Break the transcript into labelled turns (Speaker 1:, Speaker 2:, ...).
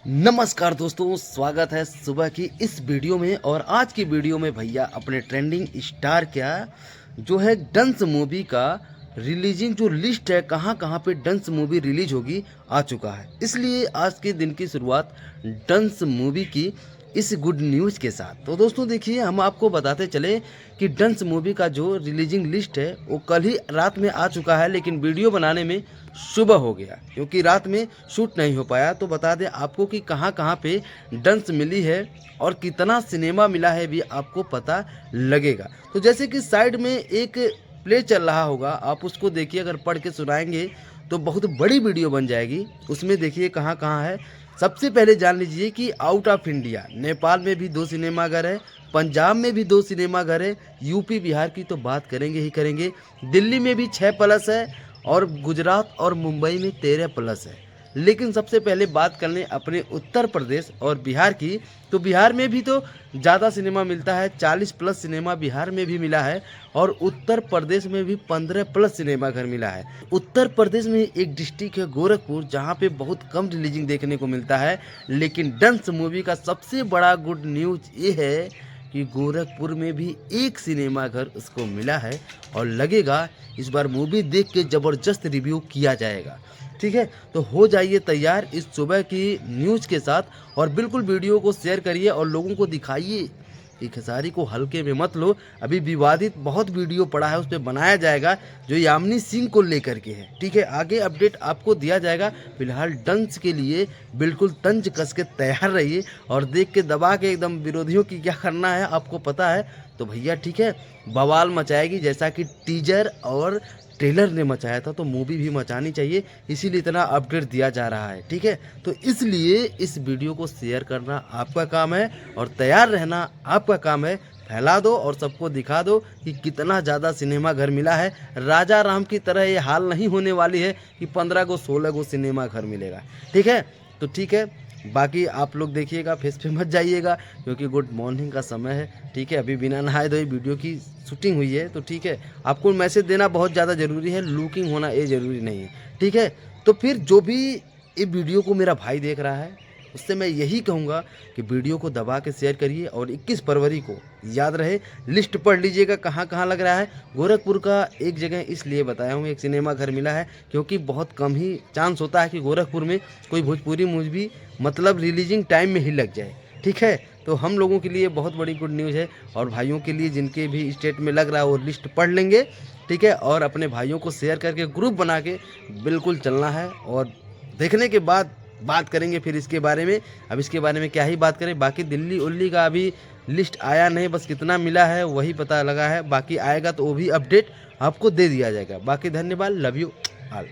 Speaker 1: नमस्कार दोस्तों, स्वागत है सुबह की इस वीडियो में। और आज की वीडियो में भैया अपने ट्रेंडिंग स्टार क्या जो है डंस मूवी का रिलीजिंग जो लिस्ट है, कहाँ कहाँ पे डंस मूवी रिलीज होगी, आ चुका है। इसलिए आज के दिन की शुरुआत डंस मूवी की इस गुड न्यूज़ के साथ। तो दोस्तों देखिए, हम आपको बताते चले कि डंस मूवी का जो रिलीजिंग लिस्ट है वो कल ही रात में आ चुका है, लेकिन वीडियो बनाने में सुबह हो गया क्योंकि रात में शूट नहीं हो पाया। तो बता दें आपको कि कहाँ कहाँ पे डंस मिली है और कितना सिनेमा मिला है भी आपको पता लगेगा। तो जैसे कि साइड में एक प्ले चल रहा होगा, आप उसको देखिए, अगर पढ़ के सुनाएंगे तो बहुत बड़ी वीडियो बन जाएगी। उसमें देखिए कहाँ कहाँ है। सबसे पहले जान लीजिए कि आउट ऑफ इंडिया नेपाल में भी 2 सिनेमाघर है, पंजाब में भी 2 सिनेमाघर है, यूपी बिहार की तो बात करेंगे ही करेंगे, दिल्ली में भी 6 प्लस है और गुजरात और मुंबई में 13 प्लस है। लेकिन सबसे पहले बात कर लें अपने उत्तर प्रदेश और बिहार की, तो बिहार में भी तो ज़्यादा सिनेमा मिलता है, 40 प्लस सिनेमा बिहार में भी मिला है और उत्तर प्रदेश में भी 15 प्लस सिनेमा घर मिला है। उत्तर प्रदेश में एक डिस्ट्रिक्ट है गोरखपुर, जहाँ पे बहुत कम रिलीजिंग देखने को मिलता है। लेकिन डंस मूवी का सबसे बड़ा गुड न्यूज़ ये है कि गोरखपुर में भी एक सिनेमा घर उसको मिला है और लगेगा इस बार मूवी देख के ज़बरदस्त रिव्यू किया जाएगा। ठीक है, तो हो जाइए तैयार इस सुबह की न्यूज़ के साथ और बिल्कुल वीडियो को शेयर करिए और लोगों को दिखाइए कि खेसारी को हल्के में मत लो। अभी विवादित बहुत वीडियो पड़ा है, उस पर बनाया जाएगा जो यामिनी सिंह को लेकर के है। ठीक है, आगे अपडेट आपको दिया जाएगा। फिलहाल डंस के लिए बिल्कुल तंज कस के तैयार रहिए और देख के दबा के एकदम विरोधियों की क्या करना है आपको पता है। तो भैया ठीक है, बवाल मचाएगी जैसा कि टीजर और ट्रेलर ने मचाया था, तो मूवी भी मचानी चाहिए, इसीलिए इतना अपडेट दिया जा रहा है। ठीक है, तो इसलिए इस वीडियो को शेयर करना आपका काम है और तैयार रहना आपका काम है। फैला दो और सबको दिखा दो कि कितना ज़्यादा सिनेमा घर मिला है। राजा राम की तरह ये हाल नहीं होने वाली है कि 15 को 16 को सिनेमा घर मिलेगा। ठीक है, तो ठीक है, बाकी आप लोग देखिएगा, फेस पे मत जाइएगा क्योंकि गुड मॉर्निंग का समय है। ठीक है, अभी बिना नहाए धोए वीडियो की शूटिंग हुई है, तो ठीक है, आपको मैसेज देना बहुत ज़्यादा ज़रूरी है, लुकिंग होना ये ज़रूरी नहीं है। ठीक है, तो फिर जो भी ये वीडियो को मेरा भाई देख रहा है उससे मैं यही कहूँगा कि वीडियो को दबा के शेयर करिए और 21 फरवरी को याद रहे लिस्ट पढ़ लीजिएगा कहाँ कहाँ लग रहा है। गोरखपुर का एक जगह इसलिए बताया हूँ एक सिनेमा घर मिला है क्योंकि बहुत कम ही चांस होता है कि गोरखपुर में कोई भोजपुरी मूवी मतलब रिलीजिंग टाइम में ही लग जाए। ठीक है, तो हम लोगों के लिए बहुत बड़ी गुड न्यूज़ है और भाइयों के लिए जिनके भी स्टेट में लग रहा है वो लिस्ट पढ़ लेंगे। ठीक है, और अपने भाइयों को शेयर करके ग्रुप बना के बिल्कुल चलना है और देखने के बाद बात करेंगे फिर इसके बारे में। अब इसके बारे में क्या ही बात करें, बाकी दिल्ली उल्ली का अभी लिस्ट आया नहीं, बस कितना मिला है वही पता लगा है। बाकी आएगा तो वो भी अपडेट आपको दे दिया जाएगा। बाकी धन्यवाद, लव यू ऑल।